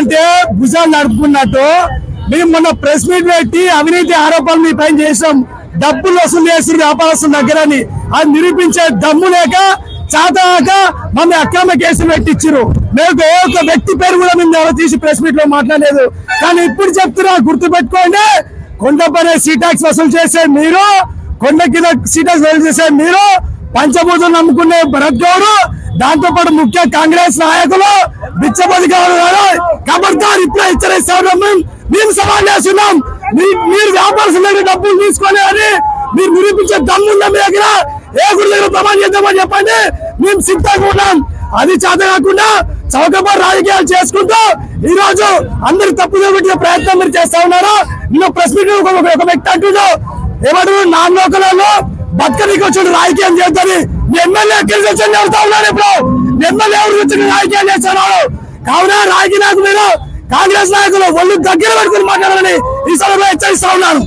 అంటే భుజాలు నడుపుకున్నట్టు మేము మొన్న ప్రెస్ మీట్ పెట్టి అవినీతి ఆరోపణలు మీ పైన చేసాం, డబ్బులు వసూలు చేస్తున్న వ్యాపారస్తుల దగ్గరని అది నిరూపించే దమ్ము లేక చాతక మమ్మల్ని అక్రమ కేసులు పెట్టించారు. మేము ఏ ఒక్క వ్యక్తి పేరు కూడా మేము ఎవరు తీసి ప్రెస్ మీట్ లో మాట్లాడలేదు. కానీ ఇప్పుడు చెప్తున్నా, గుర్తు పెట్టుకోండి, కొండపైన సీటాక్స్ వసూలు చేసే మీరు, కొండ కింద సీటాక్స్ వసూలు చేసే మీరు, పంచభూతులు నమ్ముకునే భరత్ గౌడ్, దాంతో పాటు ముఖ్య కాంగ్రెస్ నాయకులు బిచ్చపతి గౌడ్ గారు ఖబర్దార్ ఇప్పుడే హెచ్చరిస్తాం. మేము సవాల్ చేస్తున్నాం, మీరు వ్యాపారస్తుల దగ్గర డబ్బులు తీసుకోలేదని మీరు నిరూపించే దమ్ముందా మీ దగ్గర? ఏ గుడి దగ్గర ప్రమాణం చేద్దామని చెప్పండి, మేము సిద్ధంగా ఉన్నాం. అది చేత కాకుండా చౌకబారు రాజకీయాలు చేసుకుంటూ ఈ రోజు అందరు తప్పుదో పెట్టిన ప్రయత్నం మీరు చేస్తా ఉన్నారు. నిన్న ప్రెస్ మీట్ ఒక వ్యక్తి అంటున్నాడు, ఏమంటారు, నాన్ లోకల్లో బతకనికి వచ్చి రాజకీయం చేద్దని. మీ ఎమ్మెల్యే ఎక్కడికి వచ్చి చెబుతా ఉన్నారు. ఇప్పుడు ఎమ్మెల్యే ఎవరు వచ్చి రాజకీయాలు చేస్తున్నారు. కావున రాజకీయ నాయకులు, కాంగ్రెస్ నాయకులు ఒళ్ళు దగ్గర పెట్టుకుని మాట్లాడాలని ఈ సభలో హెచ్చరిస్తా ఉన్నాను.